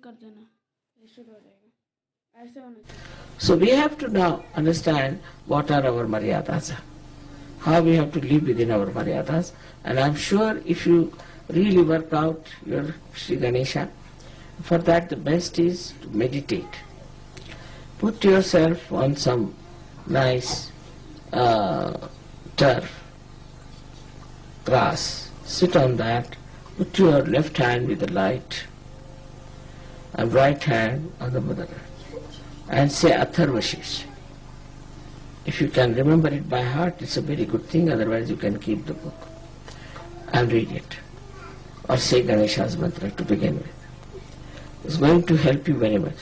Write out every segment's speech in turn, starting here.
कर देना, ये शुरू हो जाएगा, ऐसे होना चाहिए। So we have to now understand what are our maryadas, how we have to live within our maryadas, and I'm sure if you really work out your Sri Ganesha, for that the best is to meditate. Put yourself on some nice turf, grass, sit on that, put your left hand with the light and right hand on the Mother Earth, and say Atharvashish. If you can remember it by heart, it's a very good thing, otherwise you can keep the book and read it. Or say Ganesha's mantra to begin with. It's going to help you very much.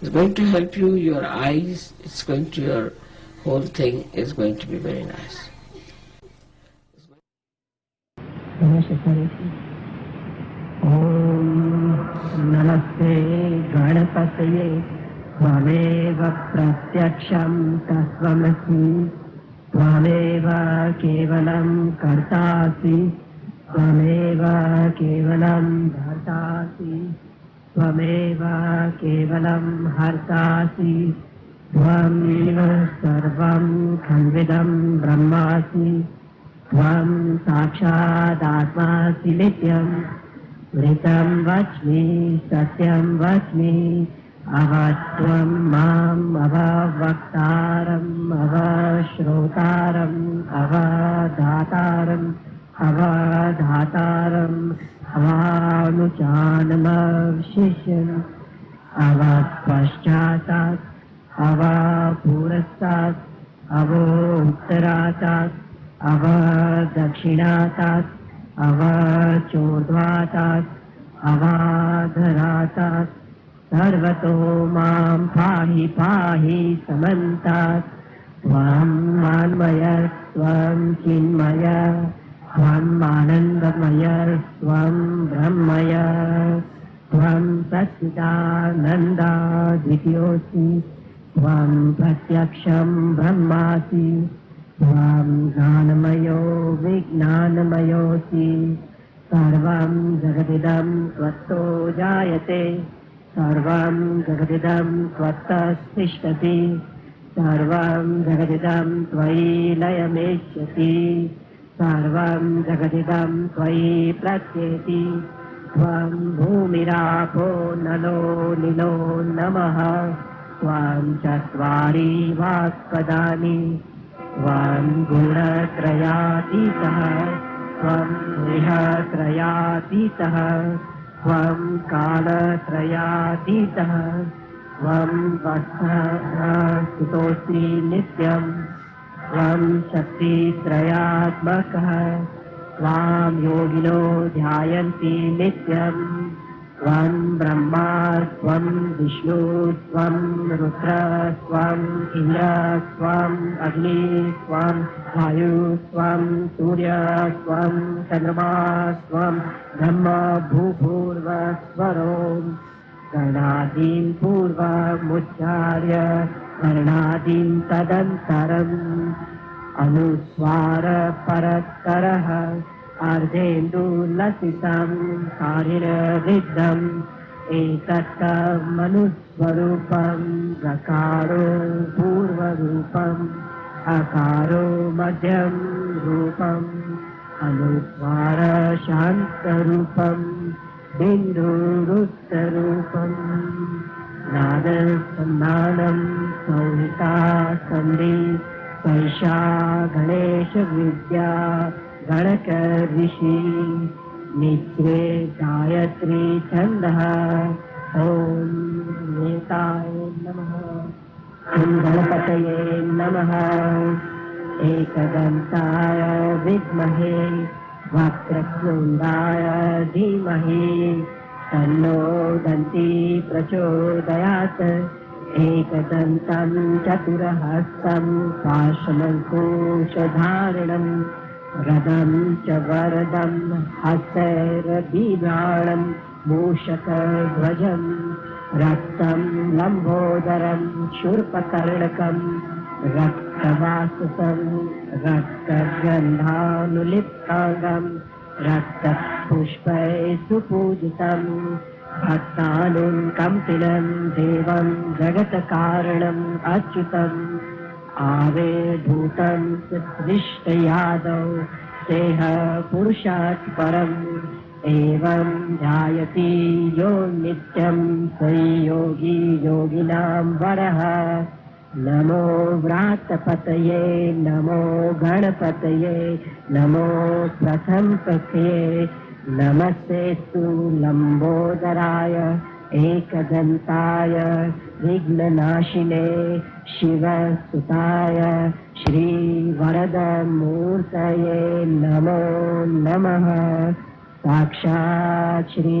It's going to help you, your eyes, it's going to, your whole thing is going to be very nice. नमस्ते गणपतये त्वमेव प्रत्यक्षं तत्त्वमसि त्वमेव केवलं कर्तासि त्वमेव केवलं भर्तासि त्वमेव केवलं हर्तासि त्वमेव सर्वं खल्विदं ब्रह्मासि त्वं साक्षादात्मासि नित्यम् ऋतं वच्मि सत्यं वच्मि अवत्वं माम् अववक्तारम् अवश्रोतारम् अवधातारम् अवधातारम् अवानुचानमवशिष्यम् अवपश्चातात् अवपुरस्तात् अवोत्तरातात् अवदक्षिणातात् अवचोर्ध्वातात् अवाधरातात् सर्वतो मां पाहि पाहि समन्तात् त्वं मान्मय त्वं चिन्मय त्वं आनन्दमय त्वं ब्रह्मय त्वं सच्चिदानन्दाद्वितीयोऽसि त्वं प्रत्यक्षं ब्रह्मासि त्वं ज्ञानमयो विज्ञानमयोऽसि सर्वं जगदिदं त्वत्तो जायते सर्वं जगदिदं त्वत्तस्तिष्ठति सर्वं जगदिदं त्वयि लयमेष्यति सर्वं जगदिदं त्वयि प्लक्ष्यति त्वं भूमिरापो नलो निलो नमः त्वं चत्वारि वाक्पदानि त्वं गुणत्रयातीतः त्वं गृहत्रयातीतः त्वं कालत्रयातीतः त्वं स्थितोऽसि नित्यं त्वं शक्तित्रयात्मकः त्वां योगिनो ध्यायन्ति नित्यं त्वं ब्रह्मा त्वं विष्णु त्वं रुद्र त्वं इन्द्र त्वं अग्नि त्वं वायु त्वं सूर्य त्वं चन्द्रमा त्वं ब्रह्म भूभूर्वस्वरो गणादीन् पूर्वमुच्चार्य वर्णादीन् तदन्तरम् अनुस्वार परत्तरः अर्धेन्दुलसितं कारिणविद्धम् एतत्तमनुस्वरूपं गकारो पूर्वरूपम् अकारो मध्यं रूपम् अनुस्वार शान्तरूपम् बिन्दुरुत्तरूपम् नादसन्धानं संहिता सन्धि पैषा गणेशविद्या गणक ऋषि नित्ये गायत्री छन्दः ॐ नेताय नमः ॐ गणपतये नमः एकदन्ताय विद्महे वक्रतुण्डाय धीमहि तन्नो दन्ती प्रचोदयात् एकदन्तं चतुरहस्तं पाशमङ्कुशधारिणं रदं च वरदं हस्तैर्बिभ्राणं मूषकध्वजं रक्तं लम्बोदरं शूर्पकर्णकं रक्तवाससं रक्तगन्धानुलिप्ताङ्गं रक्तपुष्पैः सुपूजितं भक्तानुकम्पिनं देवं जगत्कारणम् अच्युतम् आविर्भूतं सृष्टयादौ देह पुरुषात् परम् एवं ध्यायति यो नित्यं स योगी योगिनां वरः नमो व्रातपतये नमो गणपतये नमो प्रथमपतये नमस्तेस्तु लंबोदराय एकदन्ताय विघ्ननाशिने शिवसुताय श्रीवरदमूर्तये नमो नमः। साक्षात् श्री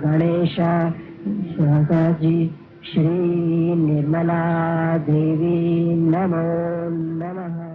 गणेश जी श्री निर्मला देवी नमो नमः।